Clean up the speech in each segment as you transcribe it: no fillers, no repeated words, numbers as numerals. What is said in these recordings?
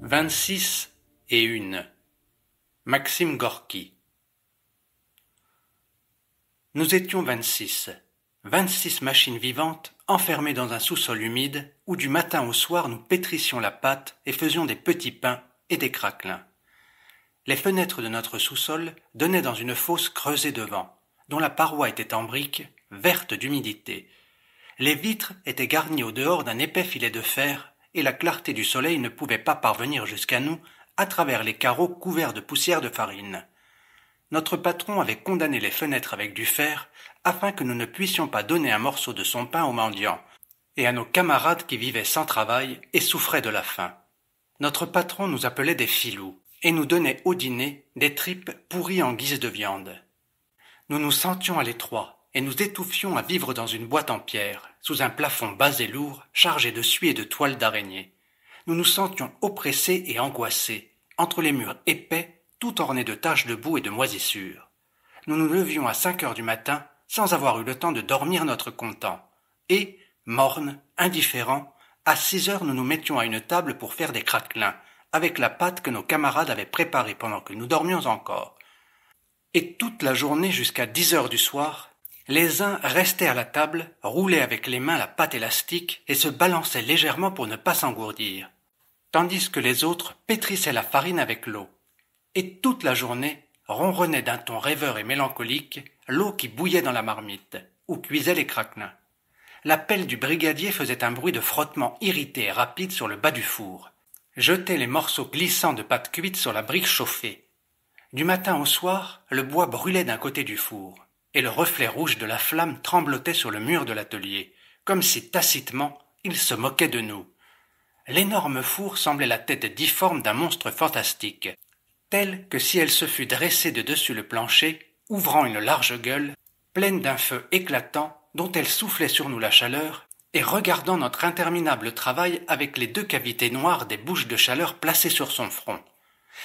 26 et 1. Maxime Gorky. Nous étions 26. 26 machines vivantes enfermées dans un sous-sol humide où du matin au soir nous pétrissions la pâte et faisions des petits pains et des craquelins. Les fenêtres de notre sous-sol donnaient dans une fosse creusée devant, dont la paroi était en briques, verte d'humidité. Les vitres étaient garnies au dehors d'un épais filet de fer et la clarté du soleil ne pouvait pas parvenir jusqu'à nous à travers les carreaux couverts de poussière de farine. Notre patron avait condamné les fenêtres avec du fer afin que nous ne puissions pas donner un morceau de son pain aux mendiants et à nos camarades qui vivaient sans travail et souffraient de la faim. Notre patron nous appelait des filous et nous donnait au dîner des tripes pourries en guise de viande. Nous nous sentions à l'étroit et nous étouffions à vivre dans une boîte en pierre, sous un plafond bas et lourd, chargé de suie et de toiles d'araignée. Nous nous sentions oppressés et angoissés, entre les murs épais, tout ornés de taches de boue et de moisissures. Nous nous levions à 5 heures du matin, sans avoir eu le temps de dormir notre content. Et, mornes, indifférents, à 6 heures nous nous mettions à une table pour faire des craquelins, avec la pâte que nos camarades avaient préparée pendant que nous dormions encore. Et toute la journée jusqu'à 10 heures du soir, les uns restaient à la table, roulaient avec les mains la pâte élastique et se balançaient légèrement pour ne pas s'engourdir, tandis que les autres pétrissaient la farine avec l'eau. Et toute la journée ronronnait d'un ton rêveur et mélancolique l'eau qui bouillait dans la marmite, où cuisaient les craquelins. La pelle du brigadier faisait un bruit de frottement irrité et rapide sur le bas du four, jetait les morceaux glissants de pâte cuite sur la brique chauffée. Du matin au soir, le bois brûlait d'un côté du four, et le reflet rouge de la flamme tremblotait sur le mur de l'atelier, comme si tacitement il se moquait de nous. L'énorme four semblait la tête difforme d'un monstre fantastique, telle que si elle se fût dressée de dessus le plancher, ouvrant une large gueule, pleine d'un feu éclatant dont elle soufflait sur nous la chaleur, et regardant notre interminable travail avec les 2 cavités noires des bouches de chaleur placées sur son front.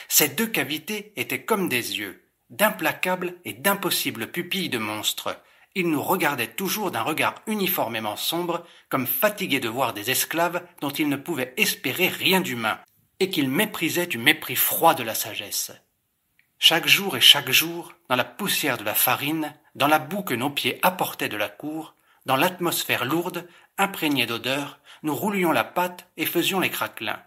Ces 2 cavités étaient comme des yeux, d'implacables et d'impossibles pupilles de monstres. Il nous regardait toujours d'un regard uniformément sombre, comme fatigué de voir des esclaves dont il ne pouvait espérer rien d'humain, et qu'il méprisait du mépris froid de la sagesse. Chaque jour et chaque jour, dans la poussière de la farine, dans la boue que nos pieds apportaient de la cour, dans l'atmosphère lourde, imprégnée d'odeur, nous roulions la pâte et faisions les craquelins.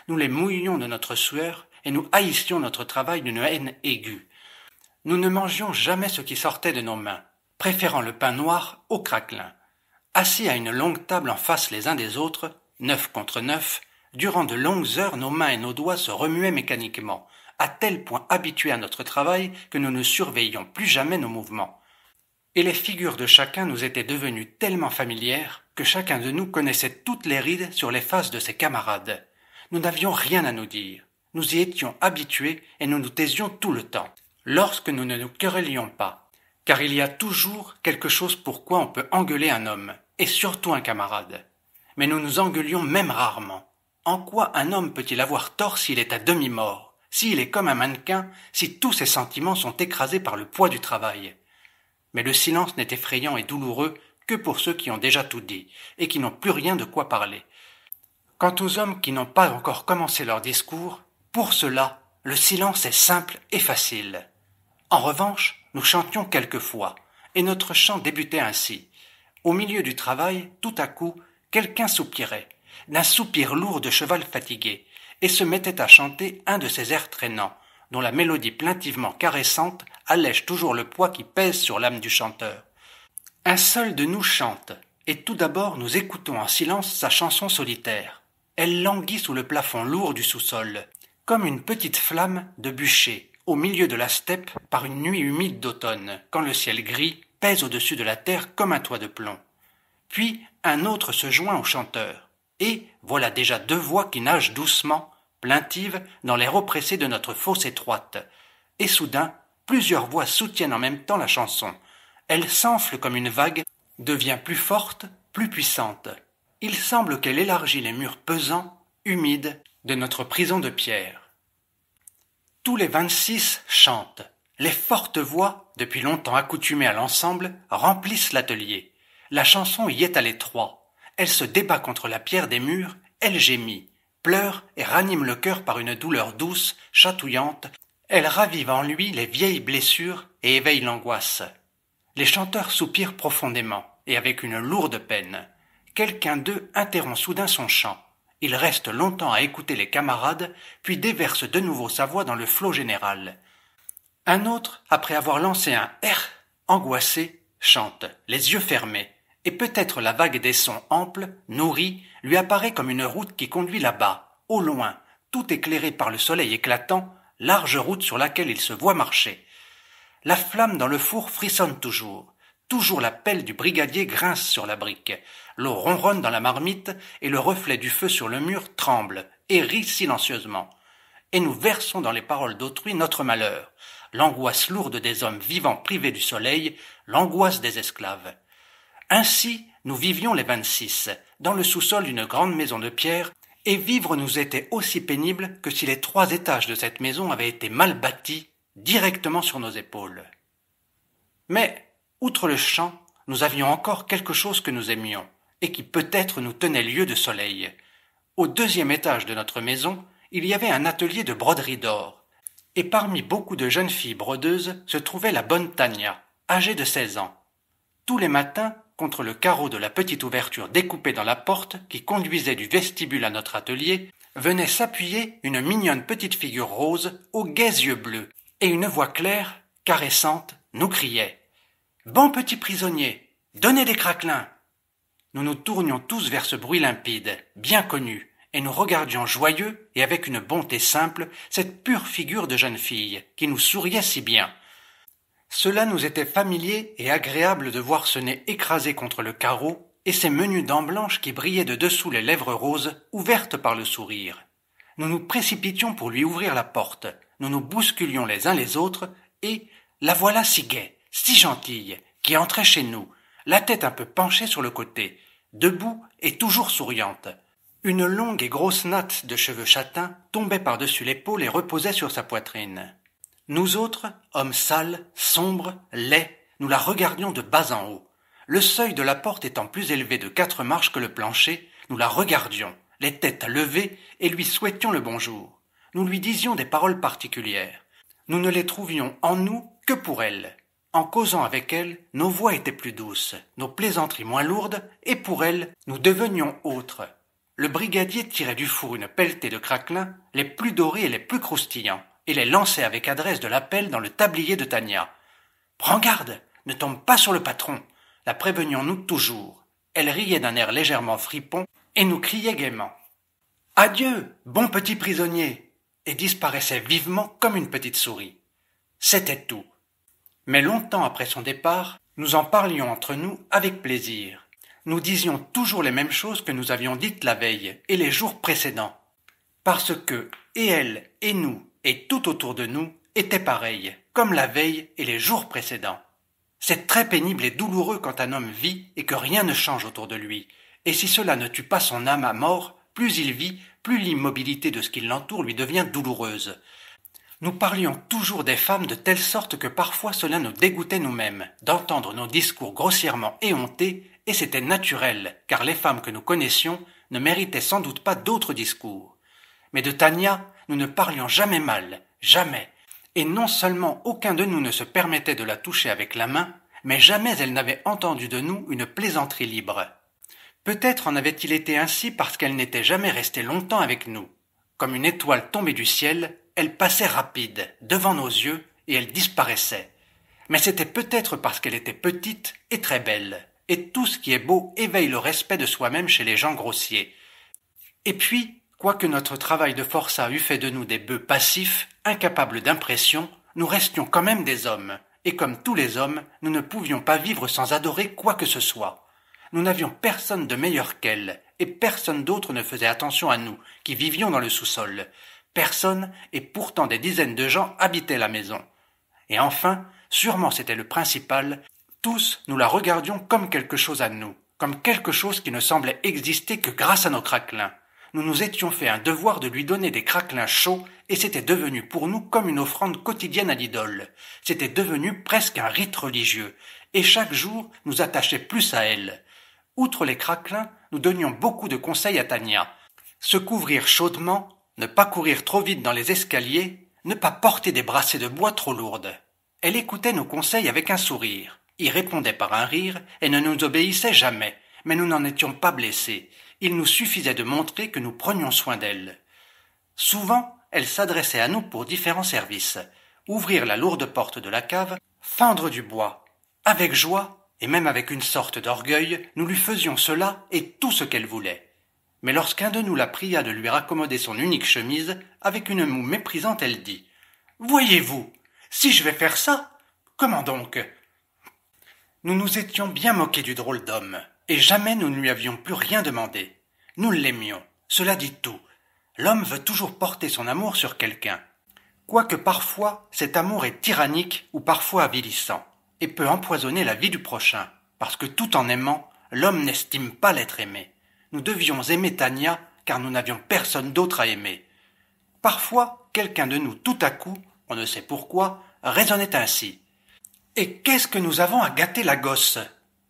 Nous les mouillions de notre sueur et nous haïssions notre travail d'une haine aiguë. Nous ne mangions jamais ce qui sortait de nos mains, préférant le pain noir au craquelin. Assis à une longue table en face les uns des autres, 9 contre 9, durant de longues heures nos mains et nos doigts se remuaient mécaniquement, à tel point habitués à notre travail que nous ne surveillions plus jamais nos mouvements. Et les figures de chacun nous étaient devenues tellement familières que chacun de nous connaissait toutes les rides sur les faces de ses camarades. Nous n'avions rien à nous dire. Nous y étions habitués et nous nous taisions tout le temps, lorsque nous ne nous querellions pas, car il y a toujours quelque chose pour quoi on peut engueuler un homme, et surtout un camarade. Mais nous nous engueulions même rarement. En quoi un homme peut-il avoir tort s'il est à demi-mort, s'il est comme un mannequin, si tous ses sentiments sont écrasés par le poids du travail? Mais le silence n'est effrayant et douloureux que pour ceux qui ont déjà tout dit, et qui n'ont plus rien de quoi parler. Quant aux hommes qui n'ont pas encore commencé leur discours, pour ceux-là, le silence est simple et facile. En revanche, nous chantions quelquefois, et notre chant débutait ainsi. Au milieu du travail, tout à coup, quelqu'un soupirait, d'un soupir lourd de cheval fatigué, et se mettait à chanter un de ces airs traînants, dont la mélodie plaintivement caressante allège toujours le poids qui pèse sur l'âme du chanteur. Un seul de nous chante, et tout d'abord nous écoutons en silence sa chanson solitaire. Elle languit sous le plafond lourd du sous-sol, comme une petite flamme de bûcher, au milieu de la steppe par une nuit humide d'automne, quand le ciel gris pèse au-dessus de la terre comme un toit de plomb. Puis un autre se joint au chanteur, et voilà déjà 2 voix qui nagent doucement, plaintives, dans l'air oppressé de notre fosse étroite. Et soudain, plusieurs voix soutiennent en même temps la chanson. Elle s'enfle comme une vague, devient plus forte, plus puissante. Il semble qu'elle élargit les murs pesants, humides, de notre prison de pierre. Tous les 26 chantent. Les fortes voix, depuis longtemps accoutumées à l'ensemble, remplissent l'atelier. La chanson y est à l'étroit. Elle se débat contre la pierre des murs, elle gémit. pleure et ranime le cœur par une douleur douce, chatouillante. Elle ravive en lui les vieilles blessures et éveille l'angoisse. Les chanteurs soupirent profondément et avec une lourde peine. Quelqu'un d'eux interrompt soudain son chant. Il reste longtemps à écouter les camarades, puis déverse de nouveau sa voix dans le flot général. Un autre, après avoir lancé un « R », angoissé, chante, les yeux fermés, et peut-être la vague des sons amples, nourris, lui apparaît comme une route qui conduit là-bas, au loin, tout éclairé par le soleil éclatant, large route sur laquelle il se voit marcher. La flamme dans le four frissonne toujours. Toujours la pelle du brigadier grince sur la brique. L'eau ronronne dans la marmite et le reflet du feu sur le mur tremble et rit silencieusement. Et nous versons dans les paroles d'autrui notre malheur, l'angoisse lourde des hommes vivants privés du soleil, l'angoisse des esclaves. Ainsi, nous vivions les 26, dans le sous-sol d'une grande maison de pierre, et vivre nous était aussi pénible que si les 3 étages de cette maison avaient été mal bâtis, directement sur nos épaules. Mais, outre le chant, nous avions encore quelque chose que nous aimions, et qui peut-être nous tenait lieu de soleil. Au 2e étage de notre maison, il y avait un atelier de broderie d'or, et parmi beaucoup de jeunes filles brodeuses se trouvait la bonne Tania, âgée de 16 ans. Tous les matins, contre le carreau de la petite ouverture découpée dans la porte qui conduisait du vestibule à notre atelier, venait s'appuyer une mignonne petite figure rose aux gais yeux bleus, et une voix claire, caressante, nous criait « Bon petit prisonnier, donnez des craquelins !» Nous nous tournions tous vers ce bruit limpide, bien connu, et nous regardions joyeux et avec une bonté simple cette pure figure de jeune fille qui nous souriait si bien. Cela nous était familier et agréable de voir ce nez écrasé contre le carreau et ces menues dents blanches qui brillaient de dessous les lèvres roses ouvertes par le sourire. Nous nous précipitions pour lui ouvrir la porte, nous nous bousculions les uns les autres et la voilà si gaie, si gentille, qui entrait chez nous, la tête un peu penchée sur le côté, debout et toujours souriante. Une longue et grosse natte de cheveux châtains tombait par-dessus l'épaule et reposait sur sa poitrine. Nous autres, hommes sales, sombres, laids, nous la regardions de bas en haut. Le seuil de la porte étant plus élevé de 4 marches que le plancher, nous la regardions, les têtes levées, et lui souhaitions le bonjour. Nous lui disions des paroles particulières. Nous ne les trouvions en nous que pour elle. En causant avec elle, nos voix étaient plus douces, nos plaisanteries moins lourdes, et pour elle, nous devenions autres. Le brigadier tirait du four une pelletée de craquelins, les plus dorés et les plus croustillants, et les lançait avec adresse de la pelle dans le tablier de Tania. « Prends garde, ne tombe pas sur le patron !» la prévenions-nous toujours. Elle riait d'un air légèrement fripon et nous criait gaiement « Adieu, bon petit prisonnier !» et disparaissait vivement comme une petite souris. C'était tout. Mais longtemps après son départ, nous en parlions entre nous avec plaisir. Nous disions toujours les mêmes choses que nous avions dites la veille et les jours précédents. Parce que, et elle, et nous, et tout autour de nous, étaient pareils, comme la veille et les jours précédents. C'est très pénible et douloureux quand un homme vit et que rien ne change autour de lui. Et si cela ne tue pas son âme à mort, plus il vit, plus l'immobilité de ce qui l'entoure lui devient douloureuse. Nous parlions toujours des femmes de telle sorte que parfois cela nous dégoûtait nous-mêmes, d'entendre nos discours grossièrement éhontés, et c'était naturel, car les femmes que nous connaissions ne méritaient sans doute pas d'autres discours. Mais de Tania, nous ne parlions jamais mal, jamais, et non seulement aucun de nous ne se permettait de la toucher avec la main, mais jamais elle n'avait entendu de nous une plaisanterie libre. Peut-être en avait-il été ainsi parce qu'elle n'était jamais restée longtemps avec nous. Comme une étoile tombée du ciel, elle passait rapide, devant nos yeux, et elle disparaissait. Mais c'était peut-être parce qu'elle était petite et très belle, et tout ce qui est beau éveille le respect de soi-même chez les gens grossiers. Et puis, quoique notre travail de forçat eût fait de nous des bœufs passifs, incapables d'impression, nous restions quand même des hommes, et comme tous les hommes, nous ne pouvions pas vivre sans adorer quoi que ce soit. Nous n'avions personne de meilleur qu'elle, et personne d'autre ne faisait attention à nous, qui vivions dans le sous-sol. Personne, et pourtant des dizaines de gens habitaient la maison. Et enfin, sûrement c'était le principal, tous nous la regardions comme quelque chose à nous, comme quelque chose qui ne semblait exister que grâce à nos craquelins. Nous nous étions fait un devoir de lui donner des craquelins chauds, et c'était devenu pour nous comme une offrande quotidienne à l'idole. C'était devenu presque un rite religieux, et chaque jour nous attachait plus à elle. Outre les craquelins, nous donnions beaucoup de conseils à Tania. Se couvrir chaudement, ne pas courir trop vite dans les escaliers, ne pas porter des brassées de bois trop lourdes. Elle écoutait nos conseils avec un sourire, y répondait par un rire et ne nous obéissait jamais, mais nous n'en étions pas blessés. Il nous suffisait de montrer que nous prenions soin d'elle. Souvent, elle s'adressait à nous pour différents services. Ouvrir la lourde porte de la cave, fendre du bois. Avec joie, et même avec une sorte d'orgueil, nous lui faisions cela et tout ce qu'elle voulait. Mais lorsqu'un de nous la pria de lui raccommoder son unique chemise, avec une moue méprisante, elle dit « Voyez-vous, si je vais faire ça, comment donc ?» Nous nous étions bien moqués du drôle d'homme, et jamais nous ne lui avions plus rien demandé. Nous l'aimions, cela dit tout. L'homme veut toujours porter son amour sur quelqu'un. Quoique parfois cet amour est tyrannique ou parfois avilissant, et peut empoisonner la vie du prochain, parce que tout en aimant, l'homme n'estime pas l'être aimé. Nous devions aimer Tania, car nous n'avions personne d'autre à aimer. Parfois, quelqu'un de nous, tout à coup, on ne sait pourquoi, raisonnait ainsi. « Et qu'est-ce que nous avons à gâter la gosse?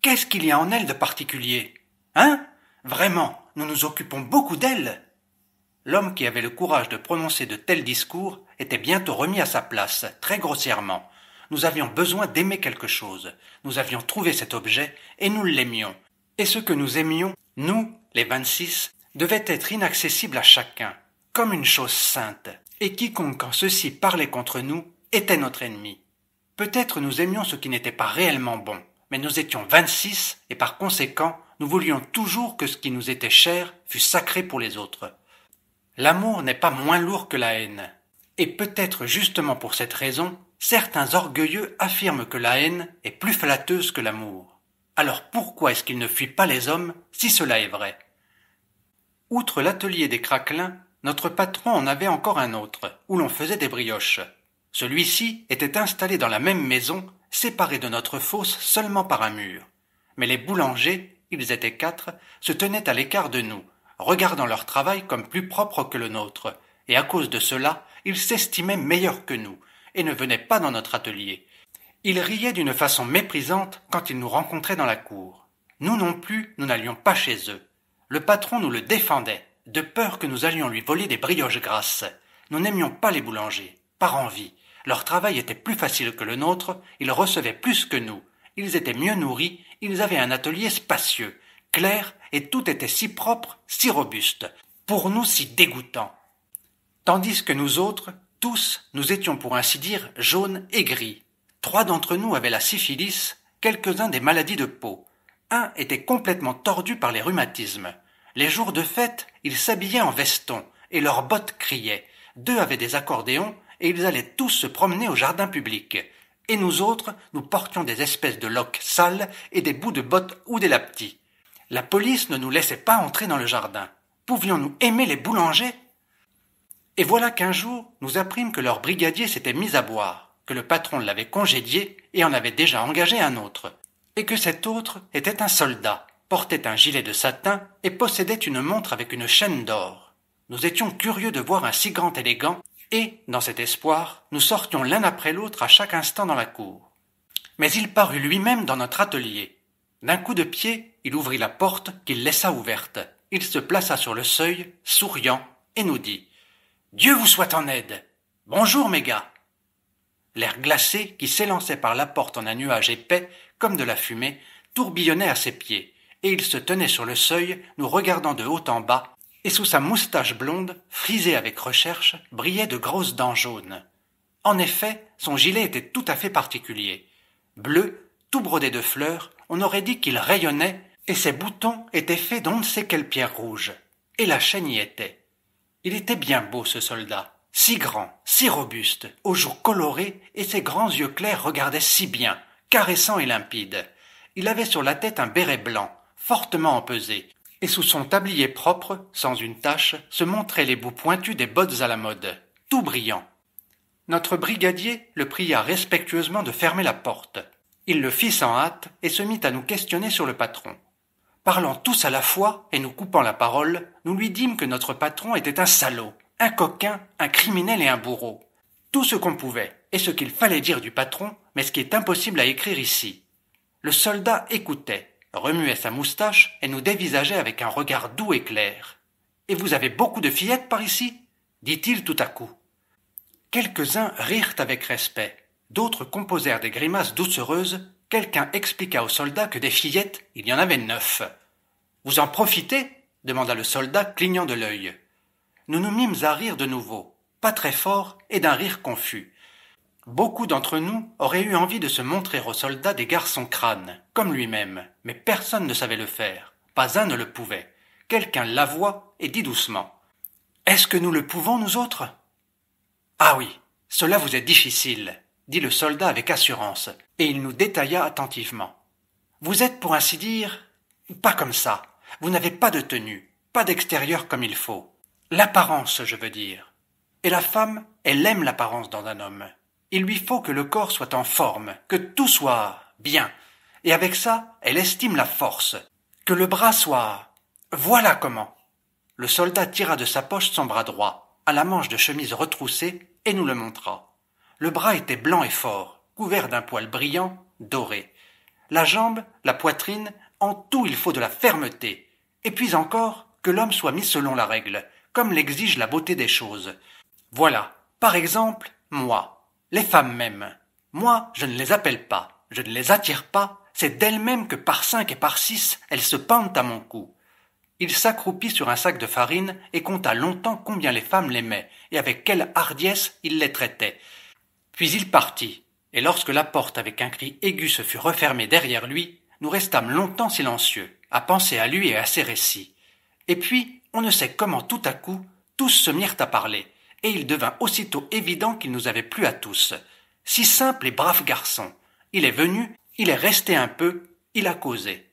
Qu'est-ce qu'il y a en elle de particulier? Hein? Vraiment, nous nous occupons beaucoup d'elle. » L'homme qui avait le courage de prononcer de tels discours était bientôt remis à sa place, très grossièrement. Nous avions besoin d'aimer quelque chose. Nous avions trouvé cet objet et nous l'aimions. Et ce que nous aimions, nous, les 26, devait être inaccessible à chacun, comme une chose sainte. Et quiconque en ceci parlait contre nous était notre ennemi. Peut-être nous aimions ce qui n'était pas réellement bon, mais nous étions 26 et par conséquent, nous voulions toujours que ce qui nous était cher fût sacré pour les autres. L'amour n'est pas moins lourd que la haine. Et peut-être justement pour cette raison, certains orgueilleux affirment que la haine est plus flatteuse que l'amour. Alors pourquoi est-ce qu'ils ne fuient pas les hommes si cela est vrai? Outre l'atelier des craquelins, notre patron en avait encore un autre, où l'on faisait des brioches. Celui-ci était installé dans la même maison, séparé de notre fosse seulement par un mur. Mais les boulangers, ils étaient 4, se tenaient à l'écart de nous, regardant leur travail comme plus propre que le nôtre, et à cause de cela, ils s'estimaient meilleurs que nous, et ne venaient pas dans notre atelier. Ils riaient d'une façon méprisante quand ils nous rencontraient dans la cour. Nous non plus, nous n'allions pas chez eux. Le patron nous le défendait, de peur que nous allions lui voler des brioches grasses. Nous n'aimions pas les boulangers, par envie. Leur travail était plus facile que le nôtre, ils recevaient plus que nous. Ils étaient mieux nourris, ils avaient un atelier spacieux, clair, et tout était si propre, si robuste, pour nous si dégoûtant. Tandis que nous autres, tous, nous étions pour ainsi dire jaunes et gris. 3 d'entre nous avaient la syphilis, quelques-uns des maladies de peau. Un était complètement tordu par les rhumatismes. Les jours de fête, ils s'habillaient en veston, et leurs bottes criaient. 2 avaient des accordéons, et ils allaient tous se promener au jardin public. Et nous autres, nous portions des espèces de loques sales et des bouts de bottes ou des lapetis. La police ne nous laissait pas entrer dans le jardin. Pouvions-nous aimer les boulangers? Et voilà qu'un jour, nous apprîmes que leur brigadier s'était mis à boire, que le patron l'avait congédié et en avait déjà engagé un autre, et que cet autre était un soldat, portait un gilet de satin et possédait une montre avec une chaîne d'or. Nous étions curieux de voir un si grand élégant, et, dans cet espoir, nous sortions l'un après l'autre à chaque instant dans la cour. Mais il parut lui-même dans notre atelier. D'un coup de pied, il ouvrit la porte qu'il laissa ouverte. Il se plaça sur le seuil, souriant, et nous dit « Dieu vous soit en aide. Bonjour, mes gars. » L'air glacé, qui s'élançait par la porte en un nuage épais, comme de la fumée, tourbillonnait à ses pieds, et il se tenait sur le seuil, nous regardant de haut en bas, et sous sa moustache blonde, frisée avec recherche, brillaient de grosses dents jaunes. En effet, son gilet était tout à fait particulier. Bleu, tout brodé de fleurs, on aurait dit qu'il rayonnait, et ses boutons étaient faits d'on ne sait quelle pierre rouge. Et la chaîne y était. Il était bien beau, ce soldat, si grand, si robuste, aux joues colorées, et ses grands yeux clairs regardaient si bien, caressants et limpides. Il avait sur la tête un béret blanc, fortement empesé, et sous son tablier propre, sans une tache, se montraient les bouts pointus des bottes à la mode, tout brillant. Notre brigadier le pria respectueusement de fermer la porte. Il le fit sans hâte et se mit à nous questionner sur le patron. Parlant tous à la fois et nous coupant la parole, nous lui dîmes que notre patron était un salaud, un coquin, un criminel et un bourreau. Tout ce qu'on pouvait, et ce qu'il fallait dire du patron, mais ce qui est impossible à écrire ici. Le soldat écoutait, remuait sa moustache et nous dévisageait avec un regard doux et clair. Et vous avez beaucoup de fillettes par ici? Dit-il tout à coup. Quelques-uns rirent avec respect, d'autres composèrent des grimaces doucereuses, quelqu'un expliqua aux soldats que des fillettes, il y en avait 9. Vous en profitez? Demanda le soldat, clignant de l'œil. Nous nous mîmes à rire de nouveau, pas très fort et d'un rire confus. Beaucoup d'entre nous auraient eu envie de se montrer aux soldats des garçons crânes, comme lui-même, mais personne ne savait le faire. Pas un ne le pouvait. Quelqu'un l'avoua et dit doucement. « Est-ce que nous le pouvons, nous autres ?»« Ah oui, cela vous est difficile, » dit le soldat avec assurance, et il nous détailla attentivement. « Vous êtes, pour ainsi dire, pas comme ça. Vous n'avez pas de tenue, pas d'extérieur comme il faut. L'apparence, je veux dire. Et la femme, elle aime l'apparence dans un homme. Il lui faut que le corps soit en forme, que tout soit bien. Et avec ça, elle estime la force. Que le bras soit... Voilà comment. » Le soldat tira de sa poche son bras droit, à la manche de chemise retroussée, et nous le montra. Le bras était blanc et fort, couvert d'un poil brillant, doré. La jambe, la poitrine, en tout il faut de la fermeté. Et puis encore, que l'homme soit mis selon la règle, comme l'exige la beauté des choses. Voilà, par exemple, moi. Les femmes même. Moi, je ne les appelle pas, je ne les attire pas, c'est d'elles-mêmes que par 5 et par 6, elles se pendent à mon cou. Il s'accroupit sur un sac de farine et compta longtemps combien les femmes l'aimaient et avec quelle hardiesse il les traitait. Puis il partit, et lorsque la porte avec un cri aigu se fut refermée derrière lui, nous restâmes longtemps silencieux, à penser à lui et à ses récits. Et puis, on ne sait comment tout à coup, tous se mirent à parler, et il devint aussitôt évident qu'il nous avait plu à tous. Si simple et brave garçon. Il est venu, il est resté un peu, il a causé.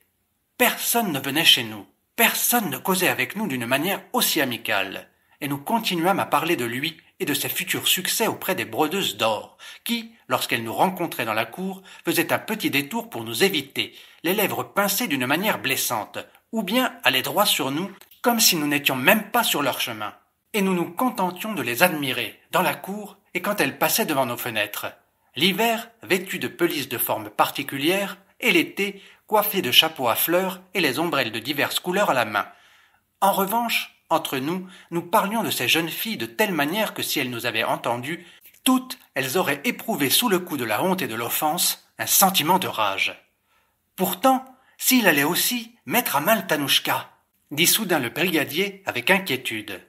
Personne ne venait chez nous. Personne ne causait avec nous d'une manière aussi amicale, et nous continuâmes à parler de lui et de ses futurs succès auprès des brodeuses d'or, qui, lorsqu'elles nous rencontraient dans la cour, faisaient un petit détour pour nous éviter, les lèvres pincées d'une manière blessante, ou bien allaient droit sur nous, comme si nous n'étions même pas sur leur chemin. Et nous nous contentions de les admirer, dans la cour, et quand elles passaient devant nos fenêtres. L'hiver, vêtues de pelisses de forme particulière, et l'été, coiffés de chapeaux à fleurs et les ombrelles de diverses couleurs à la main. En revanche, entre nous, nous parlions de ces jeunes filles de telle manière que si elles nous avaient entendus, toutes, elles auraient éprouvé sous le coup de la honte et de l'offense un sentiment de rage. Pourtant, s'il allait aussi mettre à mal Tanouchka, dit soudain le brigadier avec inquiétude.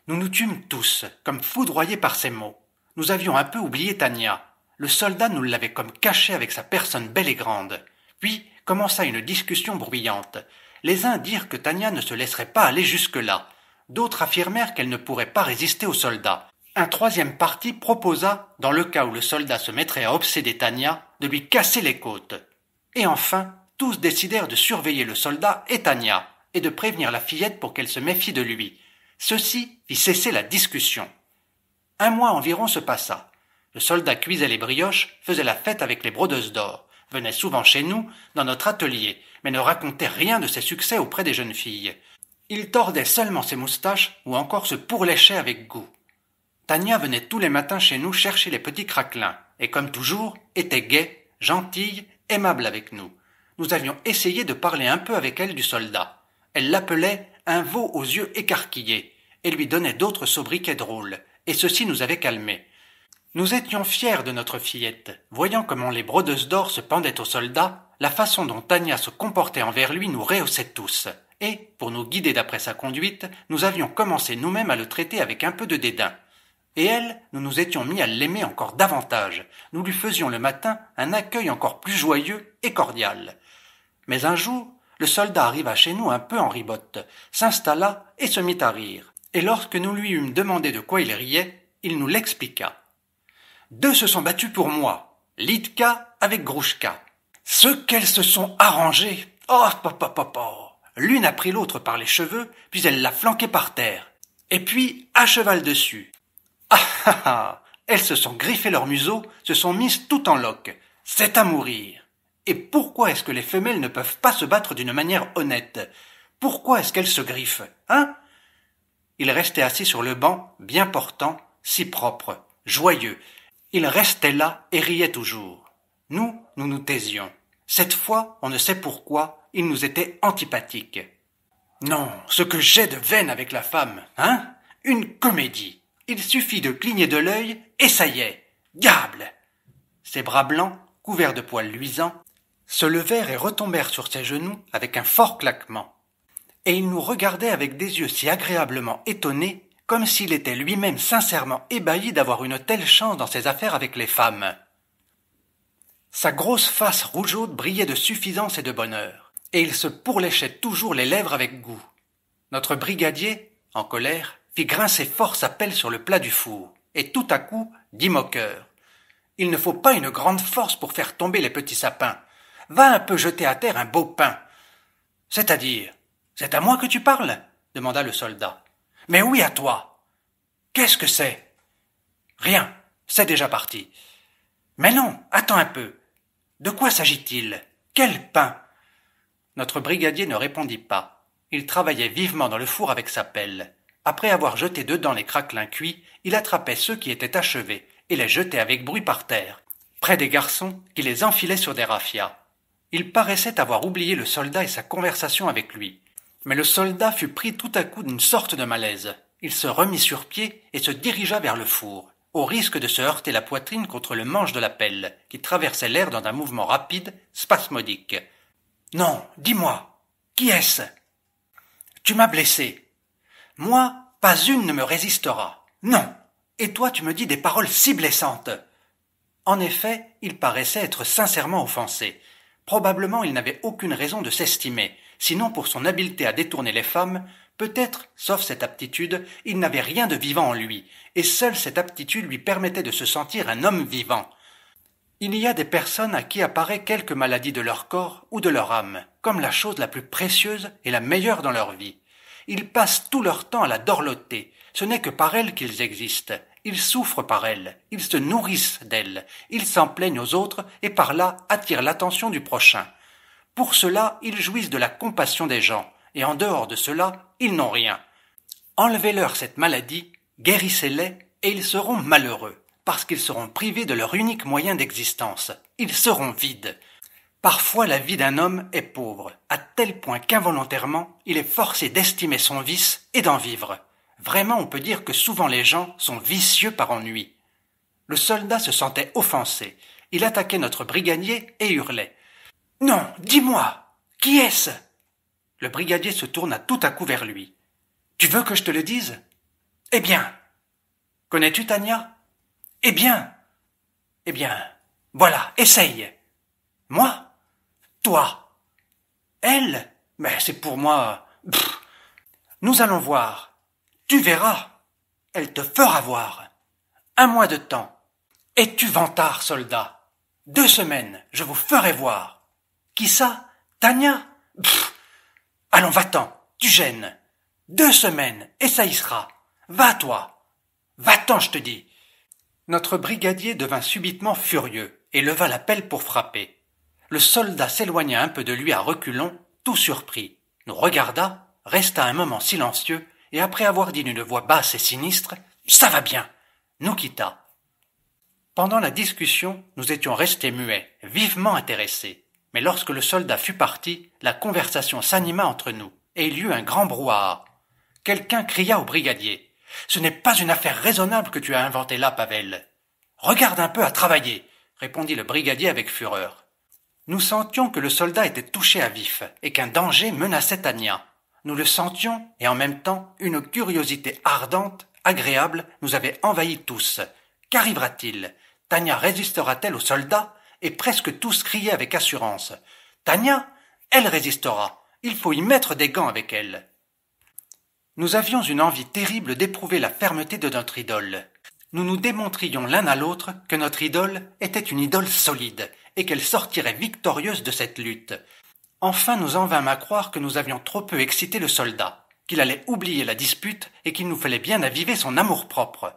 Nous nous tûmes tous, comme foudroyés par ces mots. Nous avions un peu oublié Tania. Le soldat nous l'avait comme caché avec sa personne belle et grande. Puis commença une discussion bruyante. Les uns dirent que Tania ne se laisserait pas aller jusque-là. D'autres affirmèrent qu'elle ne pourrait pas résister au soldat. Un troisième parti proposa, dans le cas où le soldat se mettrait à obséder Tania, de lui casser les côtes. Et enfin, tous décidèrent de surveiller le soldat et Tania, et de prévenir la fillette pour qu'elle se méfie de lui. Ceci fit cesser la discussion. 1 mois environ se passa. Le soldat cuisait les brioches, faisait la fête avec les brodeuses d'or, venait souvent chez nous, dans notre atelier, mais ne racontait rien de ses succès auprès des jeunes filles. Il tordait seulement ses moustaches ou encore se pourléchait avec goût. Tania venait tous les matins chez nous chercher les petits craquelins, et comme toujours, était gaie, gentille, aimable avec nous. Nous avions essayé de parler un peu avec elle du soldat. Elle l'appelait un veau aux yeux écarquillés, et lui donnait d'autres sobriquets drôles, et ceci nous avait calmés. Nous étions fiers de notre fillette, voyant comment les brodeuses d'or se pendaient aux soldats, la façon dont Tania se comportait envers lui nous rehaussait tous, et, pour nous guider d'après sa conduite, nous avions commencé nous-mêmes à le traiter avec un peu de dédain. Et elle, nous nous étions mis à l'aimer encore davantage, nous lui faisions le matin un accueil encore plus joyeux et cordial. Mais un jour, le soldat arriva chez nous un peu en ribote, s'installa et se mit à rire, et lorsque nous lui eûmes demandé de quoi il riait, il nous l'expliqua. 2 se sont battus pour moi, Litka avec Grouchka. Ce qu'elles se sont arrangées, oh papa. L'une a pris l'autre par les cheveux, puis elle l'a flanqué par terre, et puis à cheval dessus. Elles se sont griffées leurs museaux, se sont mises tout en loques. C'est à mourir. Et pourquoi est-ce que les femelles ne peuvent pas se battre d'une manière honnête? Pourquoi est-ce qu'elles se griffent, hein? Il restait assis sur le banc, bien portant, si propre, joyeux. Il restait là et riait toujours. Nous nous taisions. Cette fois, on ne sait pourquoi, il nous était antipathique. Non, ce que j'ai de veine avec la femme, hein? Une comédie. Il suffit de cligner de l'œil et ça y est. Diable! Ses bras blancs, couverts de poils luisants, se levèrent et retombèrent sur ses genoux avec un fort claquement. Et il nous regardait avec des yeux si agréablement étonnés, comme s'il était lui-même sincèrement ébahi d'avoir une telle chance dans ses affaires avec les femmes. Sa grosse face rougeaude brillait de suffisance et de bonheur, et il se pourléchait toujours les lèvres avec goût. Notre brigadier, en colère, fit grincer fort sa pelle sur le plat du four, et tout à coup dit moqueur. « Il ne faut pas une grande force pour faire tomber les petits sapins. Va un peu jeter à terre un beau pain. »« C'est-à-dire, c'est à moi que tu parles ?» demanda le soldat. « Mais oui, à toi. Qu'est-ce que c'est ?»« Rien, c'est déjà parti. »« Mais non, attends un peu. De quoi s'agit-il? Quel pain ?» Notre brigadier ne répondit pas. Il travaillait vivement dans le four avec sa pelle. Après avoir jeté dedans les craquelins cuits, il attrapait ceux qui étaient achevés et les jetait avec bruit par terre, près des garçons qui les enfilaient sur des raffias. Il paraissait avoir oublié le soldat et sa conversation avec lui. Mais le soldat fut pris tout à coup d'une sorte de malaise. Il se remit sur pied et se dirigea vers le four, au risque de se heurter la poitrine contre le manche de la pelle, qui traversait l'air dans un mouvement rapide, spasmodique. « Non, dis-moi, qui est-ce ? Tu m'as blessé. Moi, pas une ne me résistera. Non. Et toi, tu me dis des paroles si blessantes. » En effet, il paraissait être sincèrement offensé. Probablement il n'avait aucune raison de s'estimer, sinon pour son habileté à détourner les femmes, peut-être, sauf cette aptitude, il n'avait rien de vivant en lui, et seule cette aptitude lui permettait de se sentir un homme vivant. Il y a des personnes à qui apparaît quelque maladie de leur corps ou de leur âme, comme la chose la plus précieuse et la meilleure dans leur vie. Ils passent tout leur temps à la dorloter, ce n'est que par elle qu'ils existent. Ils souffrent par elle, ils se nourrissent d'elle, ils s'en plaignent aux autres et par là attirent l'attention du prochain. Pour cela, ils jouissent de la compassion des gens, et en dehors de cela, ils n'ont rien. Enlevez-leur cette maladie, guérissez-les, et ils seront malheureux, parce qu'ils seront privés de leur unique moyen d'existence. Ils seront vides. Parfois la vie d'un homme est pauvre, à tel point qu'involontairement, il est forcé d'estimer son vice et d'en vivre. Vraiment, on peut dire que souvent les gens sont vicieux par ennui. Le soldat se sentait offensé. Il attaquait notre brigadier et hurlait. « Non, dis-moi, qui est-ce » Le brigadier se tourna tout à coup vers lui. « Tu veux que je te le dise ?»« Eh bien. »« Connais-tu Tania ?»« Eh bien. »« Eh bien, voilà, essaye. »« Moi ? » ?»« Toi. »« Elle ? Mais c'est pour moi. Pff. Nous allons voir. » Tu verras, elle te fera voir. 1 mois de temps. Es-tu vantard, soldat? 2 semaines, je vous ferai voir. Qui ça? Tania? Pff. Allons, va-t'en, tu gênes. 2 semaines, et ça y sera. Va, toi. Va-t'en, je te dis. Notre brigadier devint subitement furieux et leva la pelle pour frapper. Le soldat s'éloigna un peu de lui à reculons, tout surpris, nous regarda, resta un moment silencieux, et après avoir dit d'une voix basse et sinistre « Ça va bien !» nous quitta. Pendant la discussion, nous étions restés muets, vivement intéressés. Mais lorsque le soldat fut parti, la conversation s'anima entre nous, et il y eut un grand brouhaha. Quelqu'un cria au brigadier « Ce n'est pas une affaire raisonnable que tu as inventée là, Pavel. »« Regarde un peu à travailler !» répondit le brigadier avec fureur. Nous sentions que le soldat était touché à vif, et qu'un danger menaçait Tania. Nous le sentions, et en même temps, une curiosité ardente, agréable, nous avait envahis tous. Qu'arrivera-t-il? Tania résistera-t-elle aux soldats? Et presque tous criaient avec assurance. Tania? Elle résistera. Il faut y mettre des gants avec elle. Nous avions une envie terrible d'éprouver la fermeté de notre idole. Nous nous démontrions l'un à l'autre que notre idole était une idole solide, et qu'elle sortirait victorieuse de cette lutte. Enfin nous en vînmes à croire que nous avions trop peu excité le soldat, qu'il allait oublier la dispute et qu'il nous fallait bien aviver son amour-propre.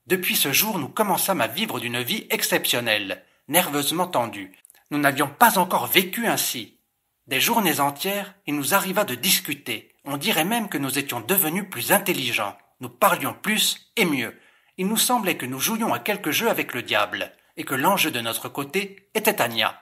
Depuis ce jour, nous commençâmes à vivre d'une vie exceptionnelle, nerveusement tendue. Nous n'avions pas encore vécu ainsi. Des journées entières, il nous arriva de discuter. On dirait même que nous étions devenus plus intelligents. Nous parlions plus et mieux. Il nous semblait que nous jouions à quelque jeu avec le diable, et que l'enjeu de notre côté était Tania.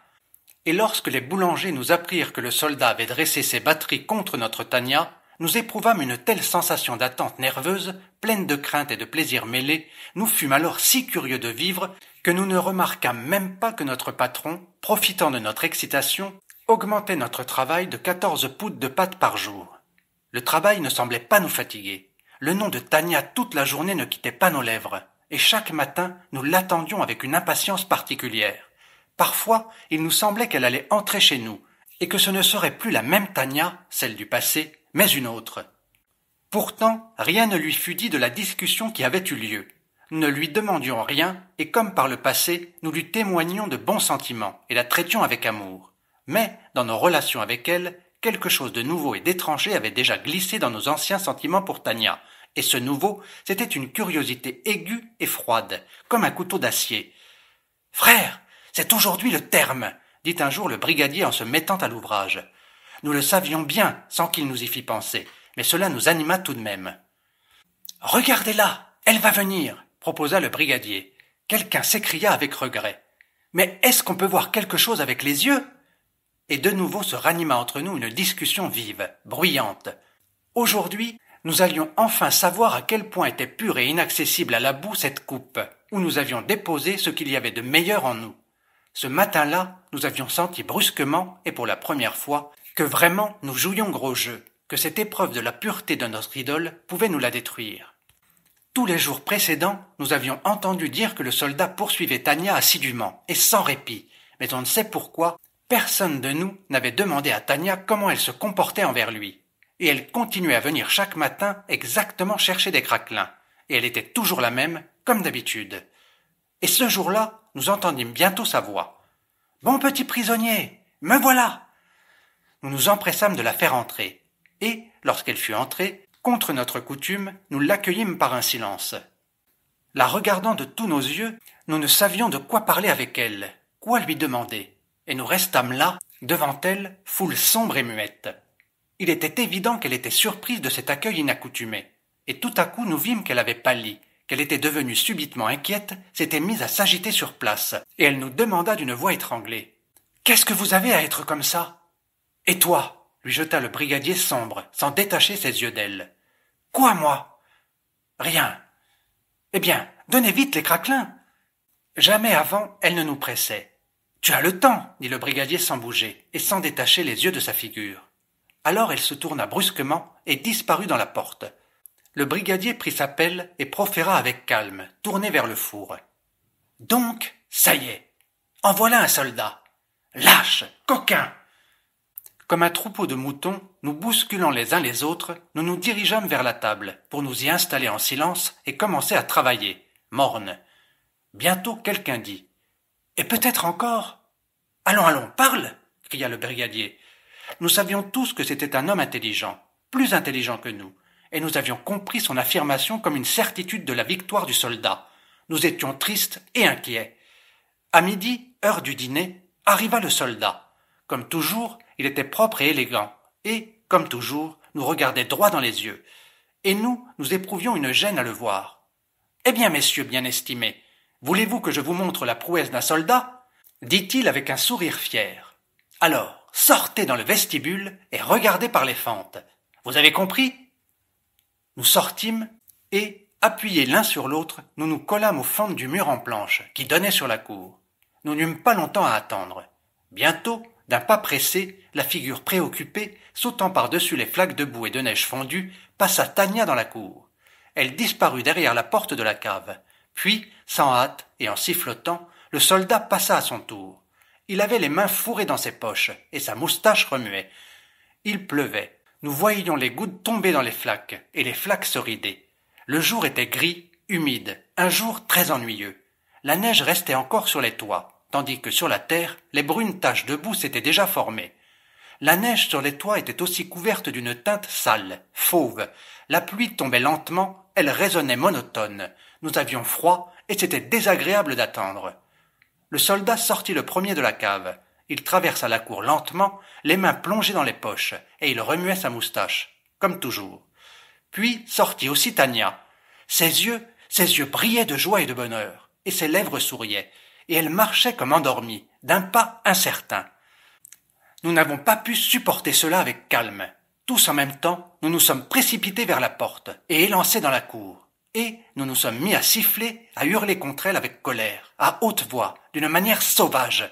Et lorsque les boulangers nous apprirent que le soldat avait dressé ses batteries contre notre Tania, nous éprouvâmes une telle sensation d'attente nerveuse, pleine de crainte et de plaisir mêlés, nous fûmes alors si curieux de vivre que nous ne remarquâmes même pas que notre patron, profitant de notre excitation, augmentait notre travail de 14 pouces de pâte par jour. Le travail ne semblait pas nous fatiguer. Le nom de Tania toute la journée ne quittait pas nos lèvres, et chaque matin nous l'attendions avec une impatience particulière. Parfois, il nous semblait qu'elle allait entrer chez nous, et que ce ne serait plus la même Tania, celle du passé, mais une autre. Pourtant, rien ne lui fut dit de la discussion qui avait eu lieu. Nous ne lui demandions rien, et comme par le passé, nous lui témoignions de bons sentiments, et la traitions avec amour. Mais, dans nos relations avec elle, quelque chose de nouveau et d'étranger avait déjà glissé dans nos anciens sentiments pour Tania, et ce nouveau, c'était une curiosité aiguë et froide, comme un couteau d'acier. « Frère, c'est aujourd'hui le terme !» dit un jour le brigadier en se mettant à l'ouvrage. Nous le savions bien, sans qu'il nous y fît penser, mais cela nous anima tout de même. « Regardez-la, elle va venir !» proposa le brigadier. Quelqu'un s'écria avec regret. « Mais est-ce qu'on peut voir quelque chose avec les yeux ?» Et de nouveau se ranima entre nous une discussion vive, bruyante. Aujourd'hui, nous allions enfin savoir à quel point était pure et inaccessible à la boue cette coupe, où nous avions déposé ce qu'il y avait de meilleur en nous. Ce matin-là, nous avions senti brusquement, et pour la première fois, que vraiment nous jouions gros jeu, que cette épreuve de la pureté de notre idole pouvait nous la détruire. Tous les jours précédents, nous avions entendu dire que le soldat poursuivait Tania assidûment, et sans répit, mais on ne sait pourquoi, personne de nous n'avait demandé à Tania comment elle se comportait envers lui. Et elle continuait à venir chaque matin exactement chercher des craquelins, et elle était toujours la même, comme d'habitude. Et ce jour-là, nous entendîmes bientôt sa voix. « Bon petit prisonnier, me voilà !» Nous nous empressâmes de la faire entrer, et, lorsqu'elle fut entrée, contre notre coutume, nous l'accueillîmes par un silence. La regardant de tous nos yeux, nous ne savions de quoi parler avec elle, quoi lui demander, et nous restâmes là, devant elle, foule sombre et muette. Il était évident qu'elle était surprise de cet accueil inaccoutumé, et tout à coup nous vîmes qu'elle avait pâli, qu'elle était devenue subitement inquiète, s'était mise à s'agiter sur place, et elle nous demanda d'une voix étranglée. « Qu'est-ce que vous avez à être comme ça ?»« Et toi ?» lui jeta le brigadier sombre, sans détacher ses yeux d'elle. « Quoi, moi ?»« Rien. »« Eh bien, donnez vite les craquelins !» Jamais avant, elle ne nous pressait. « Tu as le temps !» dit le brigadier sans bouger, et sans détacher les yeux de sa figure. Alors elle se tourna brusquement et disparut dans la porte. Le brigadier prit sa pelle et proféra avec calme, tourné vers le four. « Donc, ça y est, en voilà un soldat. Lâche, coquin !» Comme un troupeau de moutons, nous bousculant les uns les autres, nous nous dirigeâmes vers la table, pour nous y installer en silence et commencer à travailler, morne. Bientôt quelqu'un dit « Et peut-être encore ?»« Allons, allons, parle !» cria le brigadier. Nous savions tous que c'était un homme intelligent, plus intelligent que nous, et nous avions compris son affirmation comme une certitude de la victoire du soldat. Nous étions tristes et inquiets. À midi, heure du dîner, arriva le soldat. Comme toujours, il était propre et élégant, et, comme toujours, nous regardait droit dans les yeux. Et nous éprouvions une gêne à le voir. « Eh bien, messieurs bien estimés, voulez-vous que je vous montre la prouesse d'un soldat ?» dit-il avec un sourire fier. « Alors, sortez dans le vestibule et regardez par les fentes. Vous avez compris ?» Nous sortîmes et, appuyés l'un sur l'autre, nous nous collâmes aux fentes du mur en planche qui donnait sur la cour. Nous n'eûmes pas longtemps à attendre. Bientôt, d'un pas pressé, la figure préoccupée, sautant par-dessus les flaques de boue et de neige fondue, passa Tania dans la cour. Elle disparut derrière la porte de la cave. Puis, sans hâte et en sifflotant, le soldat passa à son tour. Il avait les mains fourrées dans ses poches, et sa moustache remuait. Il pleuvait. Nous voyions les gouttes tomber dans les flaques, et les flaques se rider. Le jour était gris, humide, un jour très ennuyeux. La neige restait encore sur les toits, tandis que sur la terre, les brunes taches de boue s'étaient déjà formées. La neige sur les toits était aussi couverte d'une teinte sale, fauve. La pluie tombait lentement, elle résonnait monotone. Nous avions froid, et c'était désagréable d'attendre. Le soldat sortit le premier de la cave. Il traversa la cour lentement, les mains plongées dans les poches, et il remuait sa moustache, comme toujours. Puis sortit aussi Tania. Ses yeux brillaient de joie et de bonheur, et ses lèvres souriaient, et elle marchait comme endormie, d'un pas incertain. Nous n'avons pas pu supporter cela avec calme. Tous en même temps, nous nous sommes précipités vers la porte et élancés dans la cour. Et nous nous sommes mis à siffler, à hurler contre elle avec colère, à haute voix, d'une manière sauvage.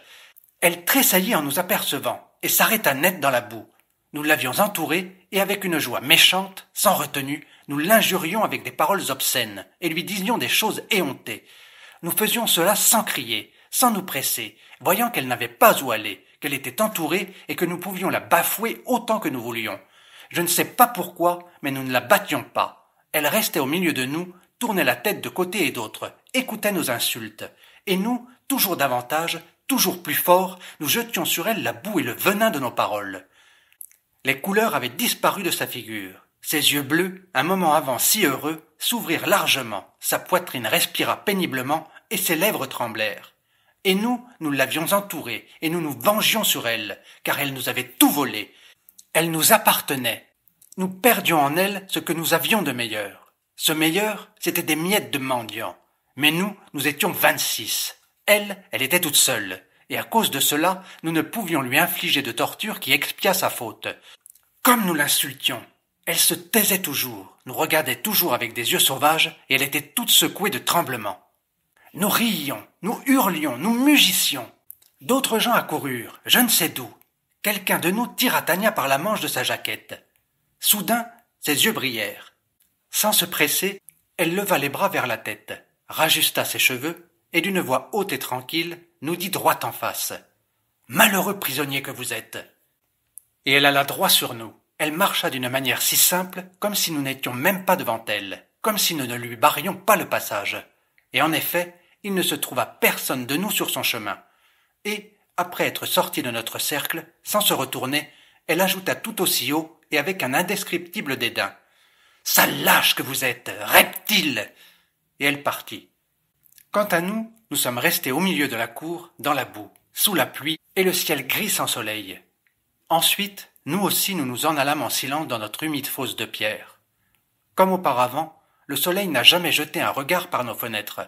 Elle tressaillit en nous apercevant et s'arrêta net dans la boue. Nous l'avions entourée et avec une joie méchante, sans retenue, nous l'injurions avec des paroles obscènes et lui disions des choses éhontées. Nous faisions cela sans crier, sans nous presser, voyant qu'elle n'avait pas où aller, qu'elle était entourée et que nous pouvions la bafouer autant que nous voulions. Je ne sais pas pourquoi, mais nous ne la battions pas. Elle restait au milieu de nous, tournait la tête de côté et d'autre, écoutait nos insultes. Et nous, toujours davantage, toujours plus fort, nous jetions sur elle la boue et le venin de nos paroles. Les couleurs avaient disparu de sa figure. Ses yeux bleus, un moment avant si heureux, s'ouvrirent largement, sa poitrine respira péniblement et ses lèvres tremblèrent. Et nous l'avions entourée et nous nous vengions sur elle, car elle nous avait tout volé. Elle nous appartenait. Nous perdions en elle ce que nous avions de meilleur. Ce meilleur, c'était des miettes de mendiants. Mais nous étions 26. Elle était toute seule. Et à cause de cela, nous ne pouvions lui infliger de torture qui expiât sa faute. Comme nous l'insultions, elle se taisait toujours, nous regardait toujours avec des yeux sauvages, et elle était toute secouée de tremblements. Nous riions, nous hurlions, nous mugissions. D'autres gens accoururent, je ne sais d'où. Quelqu'un de nous tira Tania par la manche de sa jaquette. Soudain, ses yeux brillèrent. Sans se presser, elle leva les bras vers la tête, rajusta ses cheveux, et d'une voix haute et tranquille, nous dit droit en face. « Malheureux prisonnier que vous êtes !» Et elle alla droit sur nous. Elle marcha d'une manière si simple, comme si nous n'étions même pas devant elle, comme si nous ne lui barrions pas le passage. Et en effet, il ne se trouva personne de nous sur son chemin. Et, après être sortie de notre cercle, sans se retourner, elle ajouta tout aussi haut et avec un indescriptible dédain. « Sale lâche que vous êtes, reptile !» Et elle partit. Quant à nous, nous sommes restés au milieu de la cour, dans la boue, sous la pluie et le ciel gris sans soleil. Ensuite, nous aussi nous nous en allâmes en silence dans notre humide fosse de pierre. Comme auparavant, le soleil n'a jamais jeté un regard par nos fenêtres,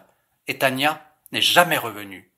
et Tania n'est jamais revenue.